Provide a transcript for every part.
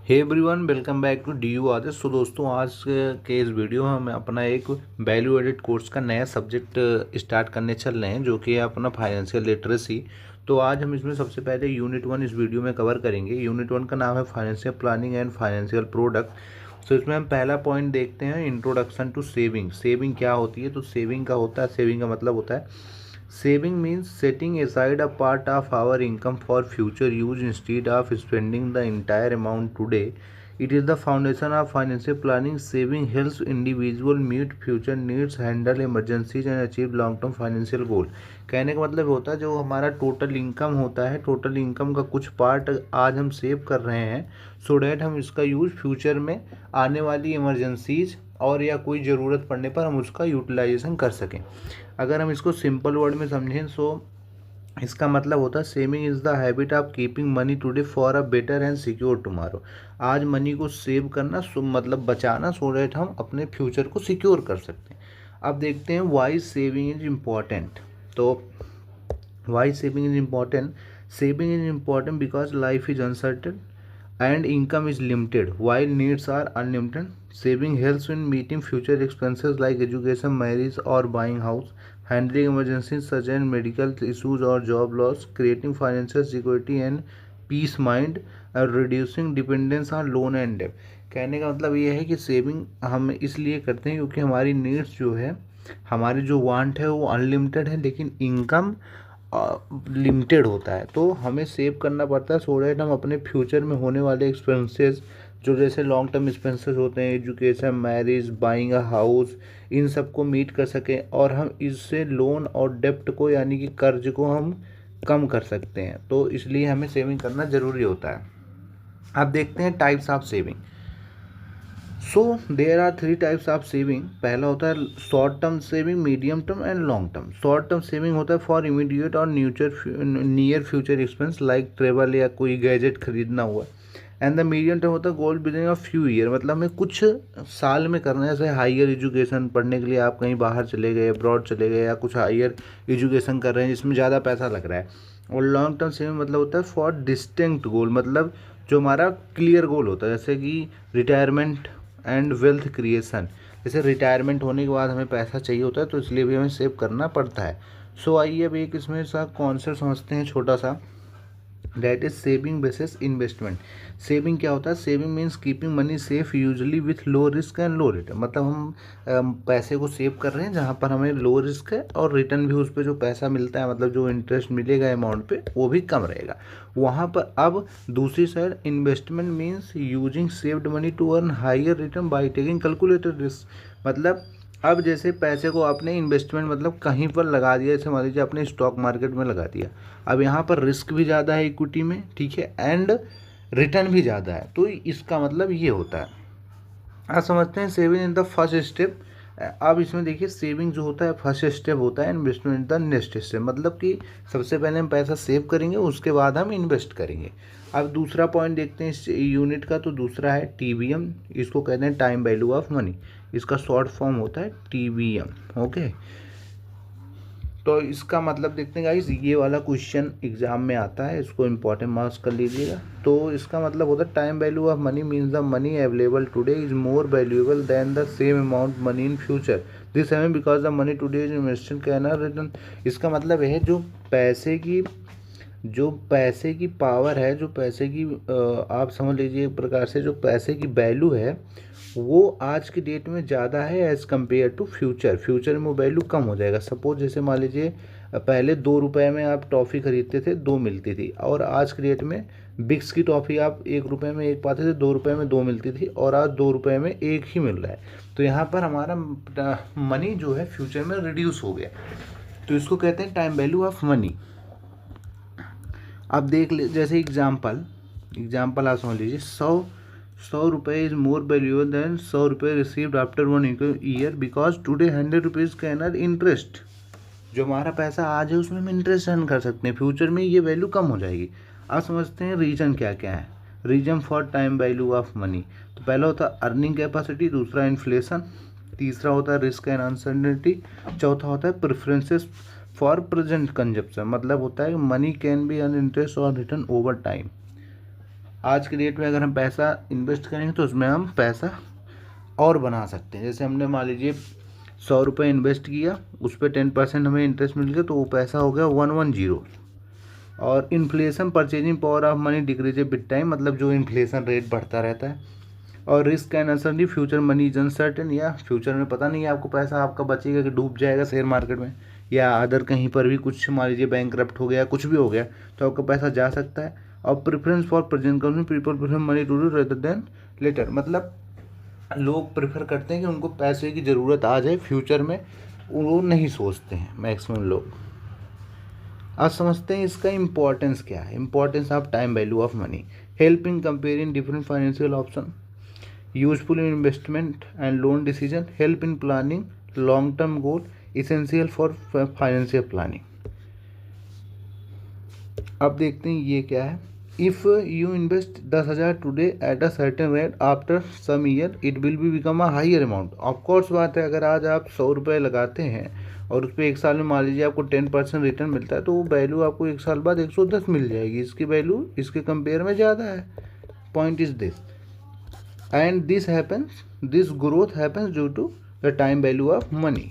Hey everyone, welcome back to D U Adarsh. So दोस्तों, आज के इस वीडियो में हम अपना एक वैल्यू एडेड कोर्स का नया सब्जेक्ट स्टार्ट करने चल रहे हैं, जो कि है अपना फाइनेंशियल लिटरेसी। तो आज हम इसमें सबसे पहले यूनिट 1 इस वीडियो में कवर करेंगे। यूनिट 1 का नाम है financial planning and financial product. तो इसमें हम पहला पॉइंट देखते हैं, इंट्रोडक्शन टू सेविंग। सेविंग क्या होती है? तो सेविंग का होता है, सेविंग का मतलब होता है saving means setting aside a part of our income for future use instead of spending the entire amount today. It is the foundation of financial planning. Saving helps individual meet future needs, handle emergencies and achieve long term financial goal. कहने का मतलब होता है जो हमारा total income होता है, total income का कुछ पार्ट आज हम सेव कर रहे हैं सो डैट हम इसका यूज़ फ्यूचर में आने वाली इमरजेंसीज और या कोई ज़रूरत पड़ने पर हम उसका यूटिलाइजेशन कर सकें। अगर हम इसको सिंपल वर्ड में समझें सो इसका मतलब होता है saving is the habit of keeping money today for a better and secure tomorrow. आज मनी को सेव करना मतलब बचाना सो डैट हम अपने फ्यूचर को सिक्योर कर सकते हैं। अब देखते हैं वाई सेविंग इज इम्पॉर्टेंट। तो why saving is important? Saving is important because life is uncertain and income is limited while needs are unlimited. Saving helps in meeting future expenses like education, marriage or buying house, handling emergencies such as medical issues or job loss, creating financial security and peace mind, और reducing dependence on loan and debt। कहने का मतलब ये है कि saving हम इसलिए करते हैं क्योंकि हमारी नीड्स जो है, हमारी जो वांट है वो अनलिमिटेड है, लेकिन इनकम लिमिटेड होता है। तो हमें सेव करना पड़ता है सो डैट हम अपने फ्यूचर में होने वाले एक्सपेंसेस, जो जैसे लॉन्ग टर्म एक्सपेंसेस होते हैं, education, marriage, buying a house, इन सब को मीट कर सकें और हम इससे लोन और डेप्ट को यानी कि कर्ज को हम कम कर सकते हैं। तो इसलिए हमें सेविंग करना ज़रूरी होता है। अब देखते हैं types of saving. So there are 3 types of saving. पहला होता है short term saving, medium term and long term. Short term saving होता है फॉर इमीडिएट और near future expense like travel या कोई गैजेट खरीदना हुआ। एंड द मीडियम टर्म होता है goal business of few year, मतलब हमें कुछ साल में करना है। जैसे हायर एजुकेशन पढ़ने के लिए आप कहीं बाहर चले गए, अब्रॉड चले गए, या कुछ हायर एजुकेशन कर रहे हैं जिसमें ज़्यादा पैसा लग रहा है। और लॉन्ग टर्म सेविंग मतलब होता है फॉर डिस्टिंक्ट गोल, मतलब जो हमारा क्लियर गोल होता है, जैसे कि रिटायरमेंट एंड वेल्थ क्रिएशन। जैसे रिटायरमेंट होने के बाद हमें पैसा चाहिए होता है, तो इसलिए भी हमें सेव करना पड़ता है। सो आइए अब एक इसमें सा कॉन्सेप्ट समझते हैं छोटा सा, that is saving basis investment. Saving क्या होता है? Saving means keeping money safe usually with low risk and low return. मतलब हम पैसे को सेव कर रहे हैं जहाँ पर हमें लो रिस्क है और रिटर्न भी उस पर जो पैसा मिलता है, मतलब जो इंटरेस्ट मिलेगा अमाउंट पे, वो भी कम रहेगा वहाँ पर। अब दूसरी side investment means using saved money to earn higher return by taking calculated risk. मतलब अब जैसे पैसे को आपने इन्वेस्टमेंट मतलब कहीं पर लगा दिया, जैसे मान लीजिए आपने स्टॉक मार्केट में लगा दिया, अब यहाँ पर रिस्क भी ज़्यादा है इक्विटी में, ठीक है, एंड रिटर्न भी ज़्यादा है। तो इसका मतलब ये होता है। आप समझते हैं saving in the first step. अब इसमें देखिए सेविंग जो होता है फर्स्ट स्टेप होता है, इन्वेस्टमेंट द नेक्स्ट स्टेप, मतलब कि सबसे पहले हम पैसा सेव करेंगे, उसके बाद हम इन्वेस्ट करेंगे। अब दूसरा पॉइंट देखते हैं इस यूनिट का। तो दूसरा है TVM, इसको कहते हैं टाइम वैल्यू ऑफ मनी। इसका शॉर्ट फॉर्म होता है TVM। ओके, तो इसका मतलब देखते हैं गाइस, ये वाला क्वेश्चन एग्जाम में आता है, इसको इंपॉर्टेंट मार्क्स कर लीजिएगा। तो इसका मतलब होता है time value of money means the money available today is more valuable than the same amount money in future. This haven because the money today is invested can return. इसका मतलब है जो पैसे की पावर है, जो पैसे की आप समझ लीजिए एक प्रकार से जो पैसे की वैल्यू है वो आज की डेट में ज़्यादा है as compare to future. Future में वो वैल्यू कम हो जाएगा। सपोज जैसे मान लीजिए पहले 2 रुपये में आप टॉफ़ी खरीदते थे, 2 मिलती थी, और आज की डेट में बिक्स की टॉफ़ी आप 1 रुपये में 1 पाते थे, 2 रुपये में 2 मिलती थी, और आज 2 रुपये में 1 ही मिल रहा है। तो यहाँ पर हमारा मनी जो है फ्यूचर में रिड्यूस हो गया। तो इसको कहते हैं टाइम वैल्यू ऑफ मनी। अब देख ले, जैसे एग्जाम्पल आप समझ लीजिए, 100 रुपये इज मोर वैल्यूएबल देन 100 रुपये received after 1 year because today 100 rupees can earn interest. जो हमारा पैसा आज है उसमें हम इंटरेस्ट अर्न कर सकते हैं, फ्यूचर में ये वैल्यू कम हो जाएगी। आप समझते हैं रीजन क्या क्या है। Reason for time value of money, तो पहला होता है अर्निंग कैपेसिटी, दूसरा इन्फ्लेशन, तीसरा होता है रिस्क एंड अनसर्टेनिटी, चौथा होता है प्रेफरेंसेस फॉर प्रेजेंट कंजप्शन, मतलब होता है money can be earn interest और रिटर्न ओवर टाइम। आज के डेट में अगर हम पैसा इन्वेस्ट करेंगे तो उसमें हम पैसा और बना सकते हैं। जैसे हमने मान लीजिए 100 रुपये इन्वेस्ट किया, उस पर 10% हमें इंटरेस्ट मिल गया, तो वो पैसा हो गया 110। और inflation purchasing power of money decrease with time, मतलब जो इन्फ्लेशन रेट बढ़ता रहता है। और risk and uncertainty, future money is uncertain, या फ्यूचर में पता नहीं है आपको पैसा आपका बचेगा कि डूब जाएगा शेयर मार्केट में, या अदर कहीं पर भी कुछ मान लीजिए बैंकरप्ट हो गया, कुछ भी हो गया तो आपका पैसा जा सकता है। और preference for present company, people prefer money today rather than later, मतलब लोग प्रेफर करते हैं कि उनको पैसे की ज़रूरत आ जाए फ्यूचर में, वो नहीं सोचते हैं मैक्सिमम लोग। आज समझते हैं इसका इम्पोर्टेंस क्या है। Importance of time value of money, help in comparing different financial option, useful in investment and loan decision, help in planning long term goal, essential for financial planning. अब देखते हैं ये क्या है। If you invest 10,000 today at a certain rate, after some year it will be become a higher amount. Of course बात है, अगर आज आप 100 रुपये लगाते हैं और उस पर एक साल में मान लीजिए आपको 10% रिटर्न मिलता है, तो वो वैल्यू आपको एक साल बाद 110 मिल जाएगी। इसकी वैल्यू इसके कंपेयर में ज़्यादा है। Point is this, and this growth happens due to the time value of money.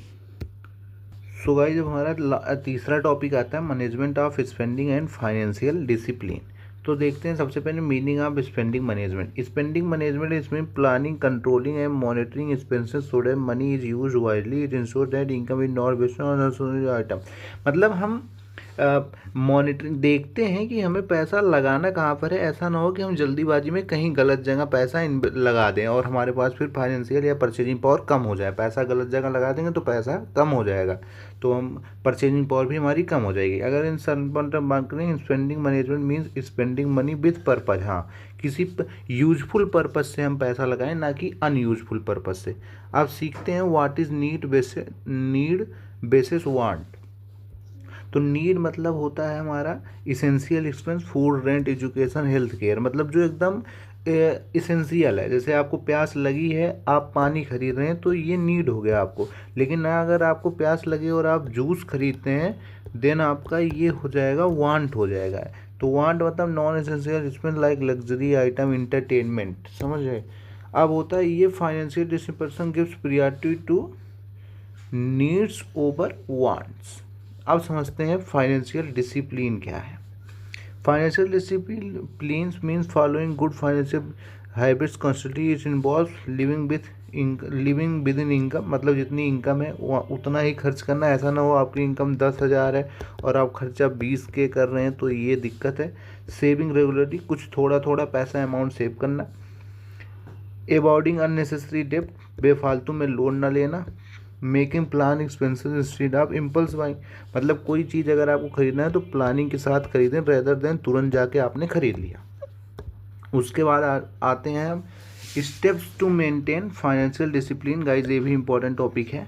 So guys, जब हमारा तीसरा टॉपिक आता है management of spending and financial discipline, तो देखते हैं सबसे पहले meaning of spending management. Spending management इसमें planning, controlling and monitoring expenses so that money is use wisely, it insure that income is not wasted on unnecessary item. मतलब हम monitoring देखते हैं कि हमें पैसा लगाना कहाँ पर है। ऐसा ना हो कि हम जल्दीबाजी में कहीं गलत जगह पैसा लगा दें और हमारे पास फिर फाइनेंशियल या परचेजिंग पावर कम हो जाए। पैसा गलत जगह लगा देंगे तो पैसा कम हो जाएगा, तो हम परचेजिंग पावर भी हमारी कम हो जाएगी। अगर in simple marketing spending management means spending money with purpose, हाँ किसी यूजफुल पर्पज से हम पैसा लगाएं, ना कि अनयूजफुल पर्पज से। अब सीखते हैं what is need basis want. तो नीड मतलब होता है हमारा essential expense, food, rent, education, health care, मतलब जो एकदम इसेंशियल है। जैसे आपको प्यास लगी है, आप पानी खरीद रहे हैं, तो ये नीड हो गया आपको। लेकिन ना अगर आपको प्यास लगी और आप जूस खरीदते हैं, देन आपका ये हो जाएगा वांट हो जाएगा। तो वांट मतलब non essential expense like luxury item, entertainment, समझ गए। अब होता है ये financial discipline gives priority to needs over wants. अब समझते हैं फाइनेंशियल डिसिप्लिन क्या है। Financial discipline means following good financial habits constantly, it involves living within income, मतलब जितनी इनकम है उतना ही खर्च करना। ऐसा ना हो आपकी इनकम 10,000 है और आप खर्चा 20 के कर रहे हैं, तो ये दिक्कत है। सेविंग रेगुलरली, कुछ थोड़ा थोड़ा पैसा अमाउंट सेव करना। अवॉइडिंग अननेसेसरी डेब्ट, बेफालतू में लोन ना लेना। Making plan expenses instead of impulse buying, मतलब कोई चीज़ अगर आपको खरीदना है तो प्लानिंग के साथ खरीदें रेदर देन तुरंत जाके आपने खरीद लिया। उसके बाद आते हैं हम steps to maintain financial discipline. Guys ये भी इंपॉर्टेंट टॉपिक है,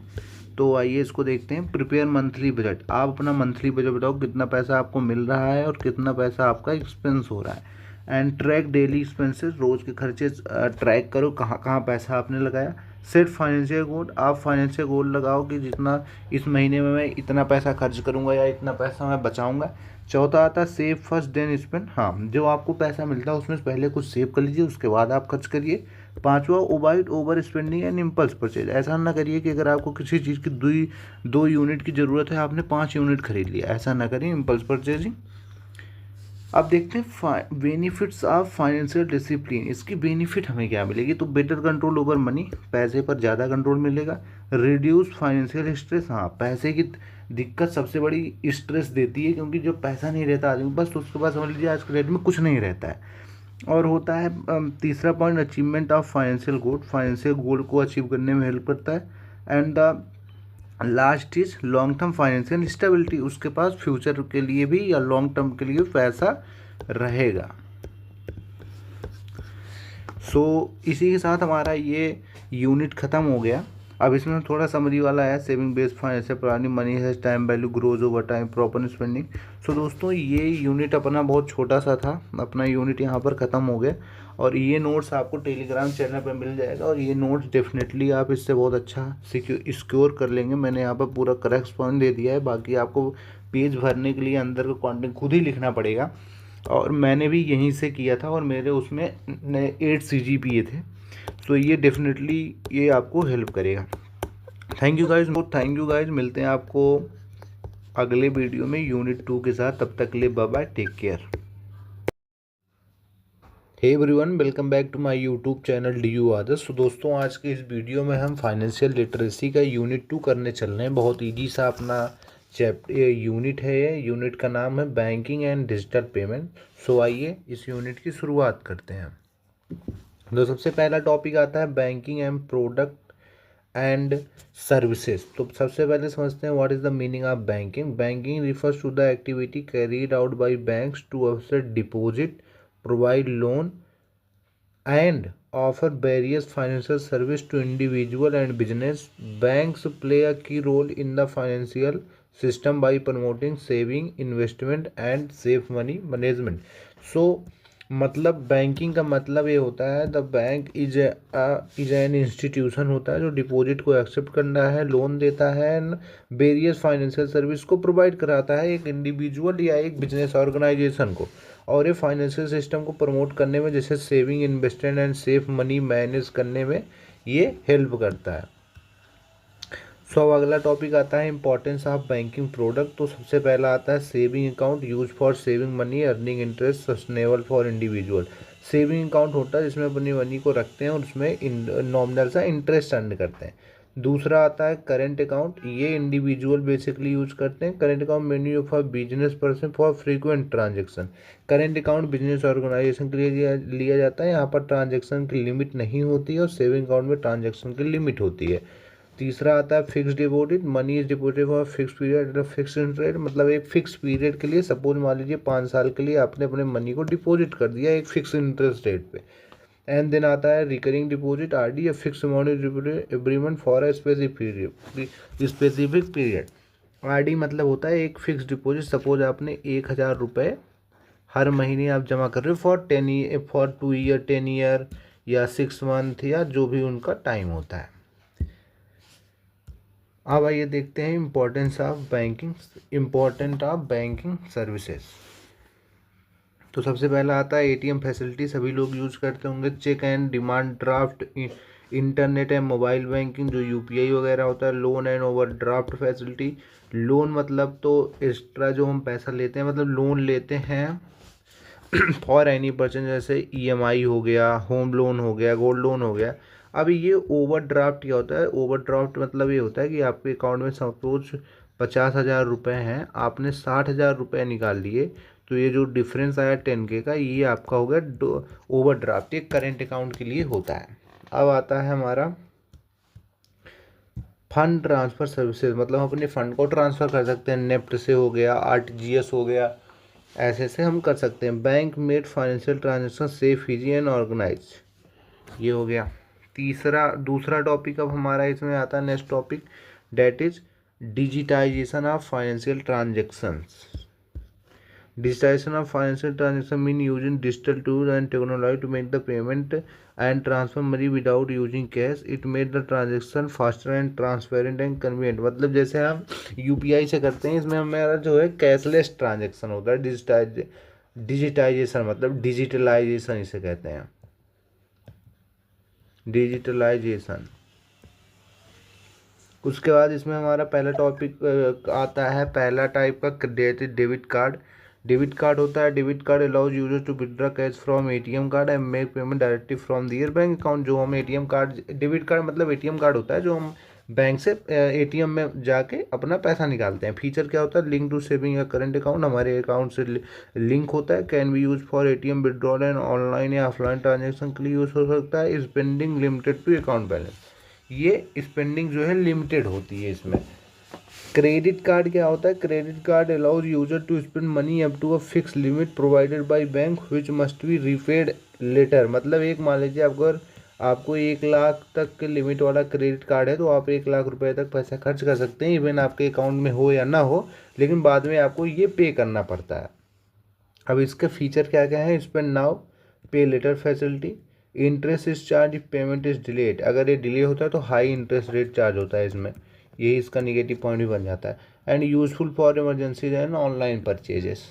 तो आइए इसको देखते हैं। प्रिपेयर मंथली बजट, आप अपना मंथली बजट बताओ कितना पैसा आपको मिल रहा है और कितना पैसा आपका एक्सपेंस हो रहा है। एंड ट्रैक डेली एक्सपेंसेस, रोज़ के खर्चे ट्रैक करो, कहाँ कहाँ पैसा आपने लगाया। सेट फाइनेंशियल गोल, आप फाइनेंशियल गोल लगाओ कि जितना इस महीने में मैं इतना पैसा खर्च करूँगा या इतना पैसा मैं बचाऊँगा। चौथा आता है सेव फर्स्ट देन स्पेंड, हाँ जो आपको पैसा मिलता है उसमें से पहले कुछ सेव कर लीजिए, उसके बाद आप खर्च करिए। पांचवा avoid over spending and impulse purchase, ऐसा ना करिए कि अगर आपको किसी चीज़ की 2 यूनिट की ज़रूरत है आपने 5 यूनिट खरीद लिया, ऐसा ना करिए, इम्पल्स परचेजिंग। अब देखते हैं बेनिफिट्स ऑफ फाइनेंशियल डिसिप्लिन। इसकी बेनिफिट हमें क्या मिलेगी, तो बेटर कंट्रोल ओवर मनी, पैसे पर ज़्यादा कंट्रोल मिलेगा। रिड्यूस फाइनेंशियल स्ट्रेस, हाँ पैसे की दिक्कत सबसे बड़ी स्ट्रेस देती है, क्योंकि जो पैसा नहीं रहता आदमी बस, तो उसके पास समझ लीजिए आज के डेट में कुछ नहीं रहता है। और होता है तीसरा point achievement of financial goal, financial goal को अचीव करने में हेल्प करता है। And the last is long term financial stability, उसके पास फ्यूचर के लिए भी या लॉन्ग टर्म के लिए पैसा रहेगा। सो इसी के साथ हमारा ये यूनिट ख़त्म हो गया। अब इसमें थोड़ा समरी वाला है, saving based financial planning, money has time value, grows over time, proper spending. So दोस्तों ये यूनिट अपना बहुत छोटा सा था, अपना यूनिट यहाँ पर ख़त्म हो गया। और ये नोट्स आपको टेलीग्राम चैनल पर मिल जाएगा, और ये नोट्स डेफिनेटली आप इससे बहुत अच्छा सिक्योर कर लेंगे। मैंने यहाँ पर पूरा करेक्ट पॉइंट दे दिया है, बाकी आपको पेज भरने के लिए अंदर का कंटेंट खुद ही लिखना पड़ेगा। और मैंने भी यहीं से किया था और मेरे उसमें 8 CGPA थे। सो ये डेफिनेटली ये आपको हेल्प करेगा। थैंक यू गाइज, मिलते हैं आपको अगले वीडियो में यूनिट 2 के साथ। तब तक के लिए bye bye, take care. Hey everyone, welcome back to my YouTube channel DU Adarsh. तो दोस्तों, आज के इस वीडियो में हम फाइनेंशियल लिटरेसी का यूनिट 2 करने चल रहे हैं। बहुत ईजी सा अपना यूनिट है। ये यूनिट का नाम है बैंकिंग एंड डिजिटल पेमेंट। सो आइए इस यूनिट की शुरुआत करते हैं। तो सबसे पहला टॉपिक आता है banking and product and services. तो सबसे पहले समझते हैं what is the meaning of banking. Banking refers to the activity carried out by banks to offset deposit, provide loan and offer various financial service to individual and business. Banks play a key role in the financial system by promoting saving, investment and safe money management. So मतलब banking का मतलब ये होता है the bank is an institution होता है जो deposit को एक्सेप्ट करता है, लोन देता है एंड वेरियस फाइनेंशियल सर्विस को प्रोवाइड कराता है एक इंडिविजुअल या एक बिजनेस ऑर्गेनाइजेशन को। और ये फाइनेंशियल सिस्टम को प्रमोट करने में, जैसे saving, investment and safe money manage करने में ये हेल्प करता है। सो अब अगला टॉपिक आता है इंपॉर्टेंस ऑफ बैंकिंग प्रोडक्ट। तो सबसे पहला आता है saving account, use for saving money, earning interest, sustainable for individual. Saving account होता है जिसमें अपनी मनी को रखते हैं और उसमें नॉमिनल सा इंटरेस्ट अर्न करते हैं। दूसरा आता है करेंट अकाउंट, ये इंडिविजुअल बेसिकली यूज करते हैं। Current account menu for business person for frequent transaction. Current account business organisation के लिए लिया जाता है, यहाँ पर ट्रांजेक्शन की लिमिट नहीं होती है और सेविंग अकाउंट में ट्रांजेक्शन की लिमिट होती है। तीसरा आता है fix deposit, money is deposit for fix period, fix interest, मतलब एक फिक्स पीरियड के लिए, सपोज मान लीजिए 5 साल के लिए आपने अपने मनी को डिपॉजिट कर दिया एक फिक्स इंटरेस्ट रेट पे। एंड देन आता है रिकरिंग डिपॉजिट, RD, या fix amount every month for a specific period. RD मतलब होता है एक फिक्स डिपॉजिट, सपोज आपने 1000 रुपये हर महीने आप जमा कर रहे हो फॉर 2 ईयर, 10 ईयर या 6 मंथ या जो भी उनका टाइम होता है। अब आइए देखते हैं इम्पोर्टेंट ऑफ बैंकिंग सर्विसेज। तो सबसे पहला आता है ATM फैसिलिटी, सभी लोग यूज करते होंगे। Cheque and demand draft, internet and mobile banking जो UPI वगैरह होता है। Loan and overdraft facility, loan मतलब तो एक्स्ट्रा जो हम पैसा लेते हैं, मतलब लोन लेते हैं फॉर एनी पर्सन, जैसे EMI हो गया, होम लोन हो गया, गोल्ड लोन हो गया। अब ये ओवरड्राफ्ट क्या होता है? ओवरड्राफ्ट मतलब ये होता है कि आपके अकाउंट में सपोज 50,000 रुपये हैं, आपने 60,000 रुपये निकाल लिए, तो ये जो डिफरेंस आया 10K का, ये आपका हो गया ओवरड्राफ्ट। ये करेंट अकाउंट के लिए होता है। अब आता है हमारा फंड ट्रांसफ़र सर्विसेज, मतलब हम अपने फंड को ट्रांसफ़र कर सकते हैं। नेफ्ट से हो गया, RTGS हो गया, ऐसे से हम कर सकते हैं। Bank made financial transaction safe, easy and organise, ये हो गया। दूसरा टॉपिक अब हमारा इसमें आता है next topic, that is digitisation of financial transactions. Digitization of financial transaction mean using digital tools and technology to make the payment and transfer money without using cash. It made the transaction faster and transparent and convenient. मतलब जैसे हम UPI से करते हैं, इसमें हमारा जो है कैशलेस ट्रांजेक्शन होता है। डिजिटाइजेशन मतलब डिजिटलाइजेशन इसे कहते हैं, डिजिटलाइजेशन। उसके बाद इसमें हमारा पहला टॉपिक आता है, पहला टाइप का डेबिट कार्ड। डेबिट कार्ड होता है, debit card allows user to withdraw cash from ATM card and make payment directly from their bank account. जो हम ATM कार्ड, डेबिट कार्ड मतलब ATM कार्ड होता है जो हम बैंक से ATM में जाके अपना पैसा निकालते हैं। फीचर क्या होता है? लिंक टू सेविंग या करंट अकाउंट, हमारे अकाउंट से लिंक होता है। Can be use for ATM withdrawal and online या ऑफलाइन ट्रांजेक्शन के लिए यूज हो सकता है। Spending limited to account balance, ये स्पेंडिंग जो है लिमिटेड होती है इसमें। क्रेडिट कार्ड क्या होता है? Credit card allows user to spend money up to a fix limit provided by bank which must be repaid later. मतलब एक मान लीजिए आपको 1 लाख तक के लिमिट वाला क्रेडिट कार्ड है, तो आप 1 लाख रुपए तक पैसा खर्च कर सकते हैं, इवन आपके अकाउंट में हो या ना हो, लेकिन बाद में आपको ये पे करना पड़ता है। अब इसके फीचर क्या क्या है? Spend now pay later facility, interest is charge if payment is delayed, अगर ये डिले होता है तो हाई इंटरेस्ट रेट चार्ज होता है इसमें, यही इसका निगेटिव पॉइंट भी बन जाता है। And useful for emergency and online purchases,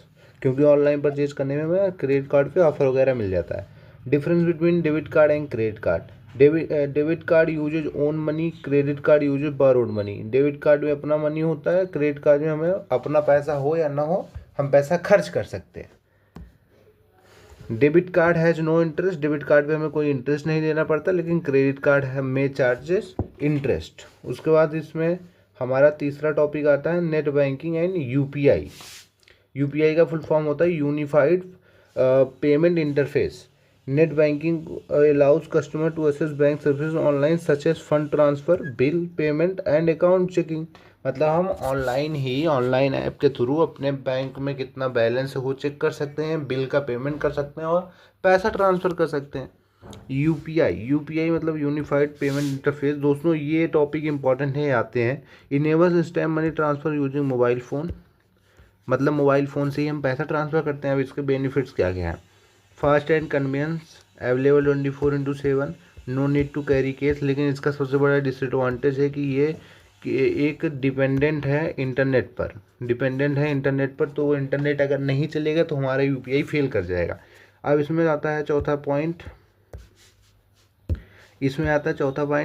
क्योंकि ऑनलाइन परचेज करने में हमें क्रेडिट कार्ड पे ऑफर वगैरह मिल जाता है। Difference between debit card and credit card. Debit card uses own money, credit card uses borrowed money. Debit card में अपना मनी होता है, क्रेडिट कार्ड में हमें अपना पैसा हो या ना हो हम पैसा खर्च कर सकते हैं। Debit card has no interest, debit card पे हमें कोई इंटरेस्ट नहीं देना पड़ता, लेकिन क्रेडिट कार्ड है में चार्जेस इंटरेस्ट। उसके बाद इसमें हमारा तीसरा टॉपिक आता है net banking and UPI. UPI का फुल फॉर्म होता है unified payment interface. Net banking allows customer to access bank service online such as fund transfer, bill payment and account checking. मतलब हम ऑनलाइन ऐप के through अपने bank में कितना balance है वो चेक कर सकते हैं, बिल का पेमेंट कर सकते हैं और पैसा ट्रांसफ़र कर सकते हैं। यूपीआई मतलब यूनिफाइड पेमेंट इंटरफेस। दोस्तों ये टॉपिक इंपॉर्टेंट है, आते हैं। Enables instant money transfer using mobile phone, मतलब मोबाइल फ़ोन से ही हम पैसा ट्रांसफ़र करते हैं। अब इसके बेनिफिट्स क्या क्या हैं? Fast and convenience, available 24/7, no need to carry cash. लेकिन इसका सबसे बड़ा डिसएडवांटेज है कि ये कि एक डिपेंडेंट है इंटरनेट पर, तो वो इंटरनेट अगर नहीं चलेगा तो हमारा यूपीआई फेल कर जाएगा। अब इसमें आता है चौथा point,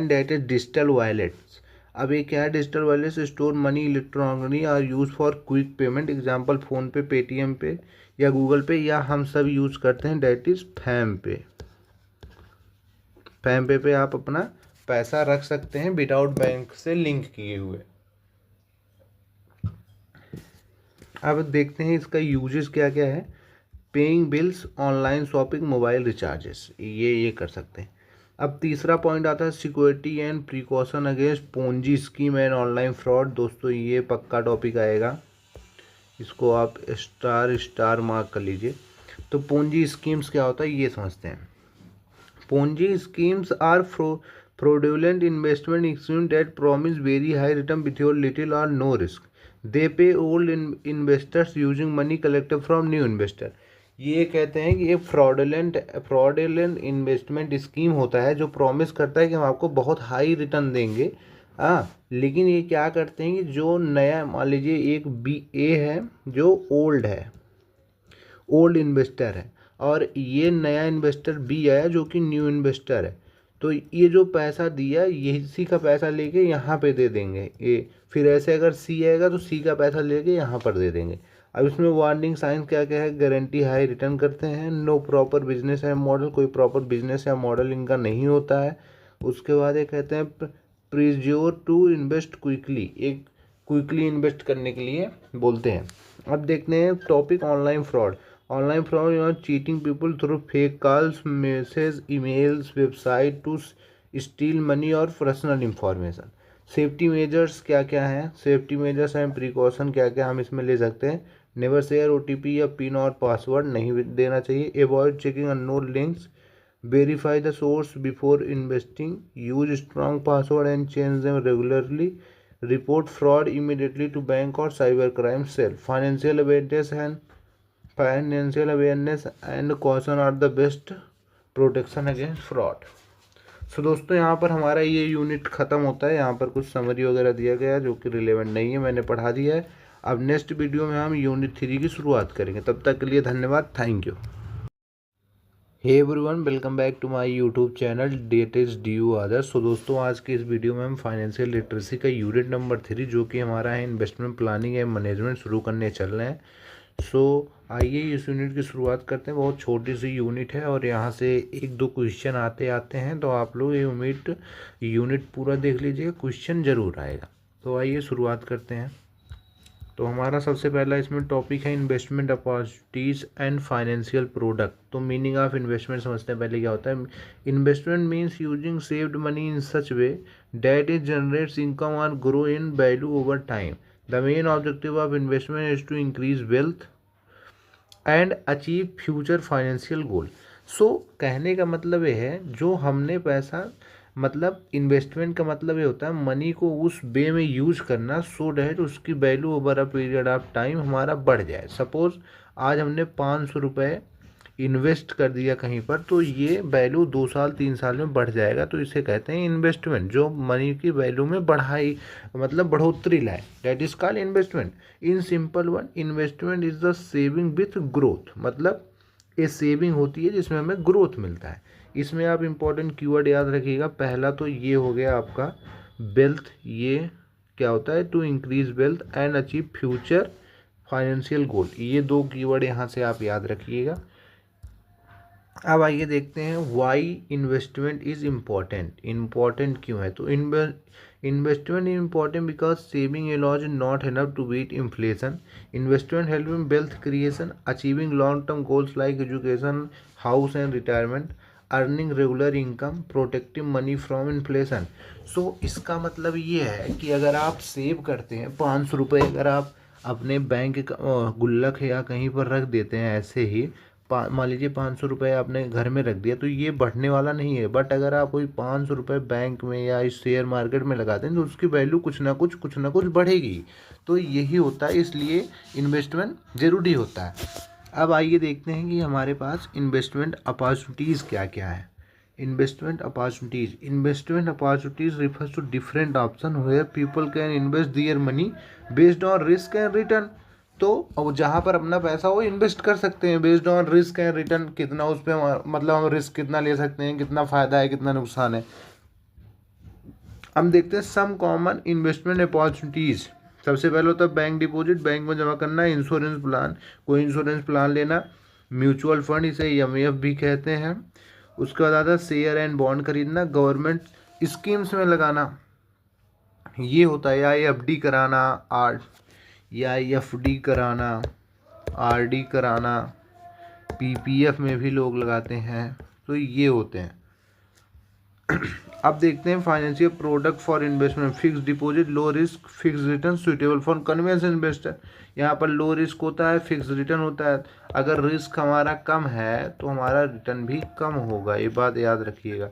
that is digital wallets. अब ये क्या है? Digital wallets store money electronically are use for quick payment. Example PhonePe, Paytm पे या गूगल पे, या हम सब यूज़ करते हैं डेट इज़ फैम पे आप अपना पैसा रख सकते हैं विदाउट बैंक से लिंक किए हुए। अब देखते हैं इसका यूजेस क्या क्या है। Paying bills, online shopping, mobile recharges, ये कर सकते हैं। अब तीसरा पॉइंट आता है security and precaution against Ponzi scheme and online fraud. दोस्तों ये पक्का टॉपिक आएगा, इसको आप स्टार मार्क कर लीजिए। तो पोंजी स्कीम्स क्या होता है ये समझते हैं। Ponzi schemes are fraudulent investment schemes that promise very high return with little or no risk. They pay old investors using money collected from new investor. ये कहते हैं कि ये फ्रॉडुलेंट इन्वेस्टमेंट स्कीम होता है जो प्रॉमिस करता है कि हम आपको बहुत हाई रिटर्न देंगे। लेकिन ये क्या करते हैं कि जो नया, मान लीजिए एक BA है जो ओल्ड इन्वेस्टर है, और ये नया इन्वेस्टर B आया जो कि न्यू इन्वेस्टर है। तो ये जो पैसा दिया ये इसी का पैसा लेके यहाँ पे दे देंगे ये, फिर ऐसे अगर C आएगा तो C का पैसा लेके यहाँ पर दे देंगे। अब इसमें वार्निंग साइंस क्या क्या है? गारंटी हाई रिटर्न करते हैं, नो प्रॉपर बिजनेस है मॉडल, कोई प्रॉपर बिजनेस या मॉडल इनका नहीं होता है। उसके बाद ये कहते हैं प्रीज्योर टू इन्वेस्ट क्विकली, एक क्विकली इन्वेस्ट करने के लिए बोलते हैं। अब देखते हैं topic online fraud. Online fraud you are cheating people through fake calls, messages, emails, website to steal money और पर्सनल इंफॉर्मेशन। सेफ्टी मेजर्स क्या क्या हैं? सेफ्टी मेजर्स एंड प्रिकॉशन क्या क्या हम इसमें ले सकते हैं? नेवर शेयर OTP या पिन और पासवर्ड नहीं देना चाहिए। Avoid checking unknown links, verify the source before investing, use strong password and change them regularly, report fraud immediately to bank और cyber crime cell. Financial awareness and caution are the best protection against fraud. So दोस्तों यहाँ पर हमारा ये unit ख़त्म होता है। यहाँ पर कुछ समरी वगैरह दिया गया है जो कि रिलेवेंट नहीं है, मैंने पढ़ा दिया है। अब नेक्स्ट वीडियो में हम यूनिट 3 की शुरुआत करेंगे। तब तक के लिए धन्यवाद, thank you. Hey everyone, welcome back to my YouTube channel that is DU Adarsh. So दोस्तों आज की इस वीडियो में हम फाइनेंशियल लिटरेसी का यूनिट नंबर 3 जो कि हमारा है इन्वेस्टमेंट प्लानिंग एंड मैनेजमेंट शुरू करने चल रहे हैं। सो आइए इस यूनिट की शुरुआत करते हैं। बहुत छोटी सी यूनिट है और यहाँ से 1-2 क्वेश्चन आते हैं, तो आप लोग ये यूनिट पूरा देख लीजिएगा, क्वेश्चन ज़रूर आएगा। तो आइए शुरुआत करते हैं। तो हमारा सबसे पहला इसमें टॉपिक है investment opportunities and financial product. तो मीनिंग ऑफ इन्वेस्टमेंट समझते हैं पहले क्या होता है। Investment means using saved money in such way that it generates income और grow in value over time. The main objective of investment is to increase wealth and achieve future financial goal. So कहने का मतलब ये है जो हमने पैसा, मतलब इन्वेस्टमेंट का मतलब ये होता है मनी को उस वे में यूज करना सो डैट उसकी value over a period of time हमारा बढ़ जाए। सपोज आज हमने 500 रुपये इन्वेस्ट कर दिया कहीं पर तो ये वैल्यू 2 साल 3 साल में बढ़ जाएगा, तो इसे कहते हैं इन्वेस्टमेंट, जो मनी की वैल्यू में बढ़ाई मतलब बढ़ोतरी लाए, that is called investment. In simple one, investment is the saving with growth, मतलब ये सेविंग होती है जिसमें हमें ग्रोथ मिलता है। इसमें आप इंपॉर्टेंट कीवर्ड याद रखिएगा, पहला तो ये हो गया आपका वेल्थ, ये क्या होता है, to increase wealth and achieve future financial goal, ये 2 कीवर्ड यहाँ से आप याद रखिएगा। अब आइए देखते हैं why investment is important, important क्यों है। तो investment is important because saving allows not enough to beat inflation. Investment help in wealth creation, achieving long term goals like education, house and retirement, earning regular income, protective money from inflation. So इसका मतलब ये है कि अगर आप save करते हैं 500 रुपये, अगर आप अपने बैंक गुल्लक या कहीं पर रख देते हैं ऐसे ही, मान लीजिए 500 रुपये आपने घर में रख दिया, तो ये बढ़ने वाला नहीं है। बट अगर आप कोई 500 रुपये बैंक में या इस शेयर मार्केट में लगाते हैं तो उसकी वैल्यू कुछ ना कुछ बढ़ेगी। तो यही होता है, इसलिए इन्वेस्टमेंट ज़रूरी होता है। अब आइए देखते हैं कि हमारे पास इन्वेस्टमेंट अपॉर्चुनिटीज़ क्या क्या है। Investment opportunities refers to different option where people can invest their money based on risk and return. तो अब जहाँ पर अपना पैसा वो इन्वेस्ट कर सकते हैं based on risk and return, कितना उस पर मतलब हम रिस्क कितना ले सकते हैं, कितना फ़ायदा है कितना नुकसान है। हम देखते हैं सम कॉमन इन्वेस्टमेंट अपॉर्चुनिटीज़। सबसे पहले होता है बैंक डिपॉजिट, बैंक में जमा करना, इंश्योरेंस प्लान, कोई इंश्योरेंस प्लान लेना, म्यूचुअल फंड, इसे एमएफ भी कहते हैं। उसके बाद आता है शेयर एंड बॉन्ड खरीदना, गवर्नमेंट स्कीम्स में लगाना, ये होता है, या एफडी कराना, एफडी कराना, आरडी कराना, पीपीएफ में भी लोग लगाते हैं, तो ये होते हैं। अब देखते हैं financial product for investment, fix deposit, low risk, fix return, suitable for conservative investor. यहाँ पर लो रिस्क होता है, फिक्स रिटर्न होता है। अगर रिस्क हमारा कम है तो हमारा रिटर्न भी कम होगा, ये बात याद रखिएगा।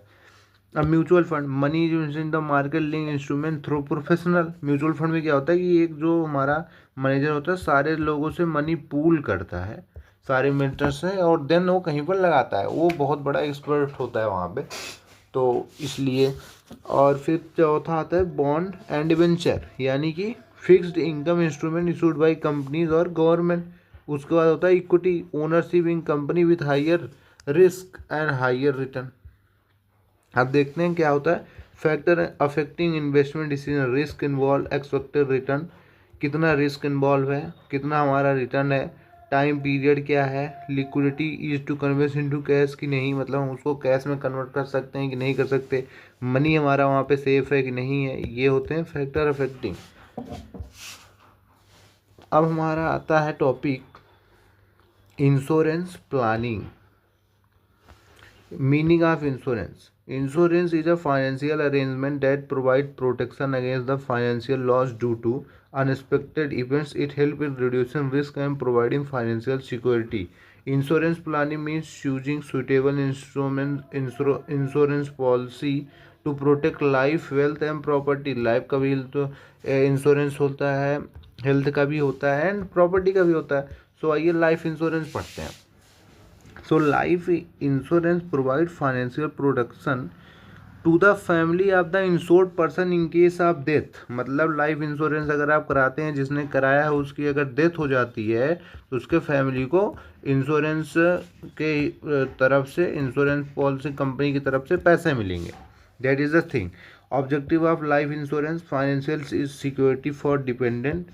अब mutual fund, money in the market link instrument through professional. Mutual fund में क्या होता है कि एक जो हमारा मैनेजर होता है सारे लोगों से मनी पूल करता है, सारे इन्वेस्टर से, और देन वो कहीं पर लगाता है, वो बहुत बड़ा एक्सपर्ट होता है वहाँ पे, तो इसलिए। और फिर चौथा आता है बॉन्ड एंड डिबेंचर, यानी कि fixed income instrument issued by companies और गवर्नमेंट। उसके बाद होता है equity, ownership in company with higher risk and higher return. अब देखते हैं क्या होता है factor affecting investment decision, risk involve, expected return, कितना रिस्क इन्वॉल्व है, कितना हमारा रिटर्न है, टाइम पीरियड क्या है, liquidity is to convert into cash की नहीं, मतलब हम उसको कैश में कन्वर्ट कर सकते हैं कि नहीं कर सकते, मनी हमारा वहाँ पे सेफ है कि नहीं है, ये होते हैं फैक्टर अफेक्टिंग। अब हमारा आता है topic insurance planning. Meaning of insurance, insurance is a financial arrangement that provide protection against the financial loss due to unexpected events. It helps in reducing risk and providing financial security. Insurance planning means choosing suitable insurance policy to protect life, wealth and property. Life का भी तो insurance होता है, health का भी होता है and property का भी होता है। सो आइए लाइफ इंश्योरेंस पढ़ते हैं। So life insurance provide financial protection to the family of the insured person in case of death। मतलब लाइफ इंश्योरेंस अगर आप कराते हैं, जिसने कराया है उसकी अगर डेथ हो जाती है तो उसके फैमिली को इंश्योरेंस के तरफ से, इंश्योरेंस पॉलिसी कंपनी की तरफ से पैसे मिलेंगे। That is the thing. Objective of life insurance, financial security for dependent,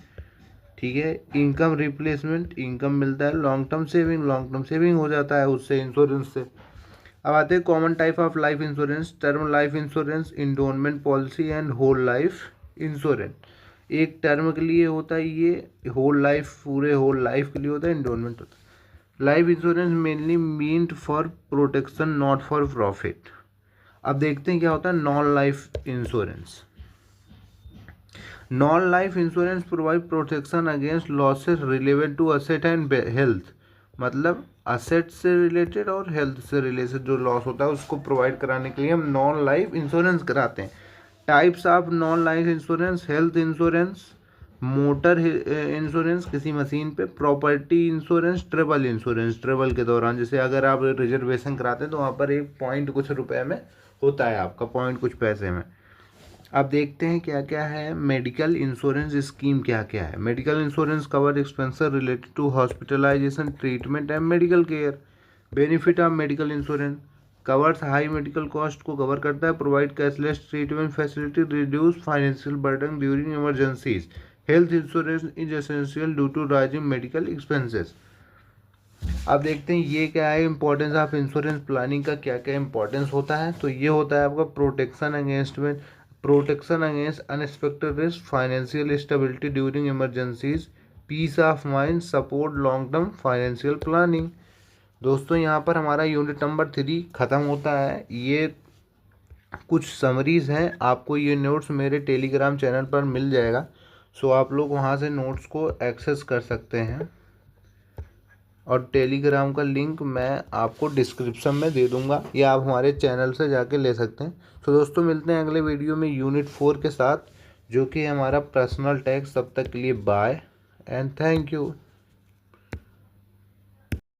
ठीक है, इनकम रिप्लेसमेंट, इनकम मिलता है, लॉन्ग टर्म सेविंग हो जाता है उससे, इंश्योरेंस से। अब आते हैं common type of life insurance, term life insurance, endowment policy and whole life insurance. एक टर्म के लिए होता है ये, होल लाइफ, पूरे होल लाइफ के लिए होता है, इंडोमेंट होता है। Life insurance mainly meant for protection not for profit. अब देखते हैं क्या होता है non life insurance. Non life insurance provide protection against losses relevant to asset and health, मतलब असेट से रिलेटेड और हेल्थ से रिलेटेड जो लॉस होता है उसको प्रोवाइड कराने के लिए हम नॉन लाइफ इंश्योरेंस कराते हैं। Types of non life insurance, health insurance, motor insurance किसी मशीन पे, property insurance, travel insurance travel के दौरान, जैसे अगर आप रिजर्वेशन कराते हैं तो वहाँ पर एक पॉइंट कुछ रुपए में होता है, आपका पॉइंट कुछ पैसे में। अब देखते हैं क्या क्या है। मेडिकल इंश्योरेंस स्कीम क्या क्या है। Medical insurance cover expenses related to hospitalisation, treatment and medical care. Benefit of medical insurance covers high medical cost को कवर करता है, provide cashless treatment facility, reduce financial burden during emergencies. Health insurance is essential due to rising medical expenses. अब देखते हैं ये क्या है importance of insurance planning का, क्या क्या इंपॉर्टेंस होता है। तो ये होता है आपका protection against unexpected risk, financial stability during emergencies, peace of mind, support long term financial planning. दोस्तों यहाँ पर हमारा यूनिट नंबर 3 ख़त्म होता है। ये कुछ समरीज हैं, आपको ये नोट्स मेरे टेलीग्राम चैनल पर मिल जाएगा, सो आप लोग वहाँ से नोट्स को एक्सेस कर सकते हैं और टेलीग्राम का लिंक मैं आपको डिस्क्रिप्शन में दे दूंगा या आप हमारे चैनल से जाके ले सकते हैं। तो दोस्तों मिलते हैं अगले वीडियो में यूनिट 4 के साथ, जो कि हमारा पर्सनल टैक्स। तब तक के लिए बाय एंड थैंक यू।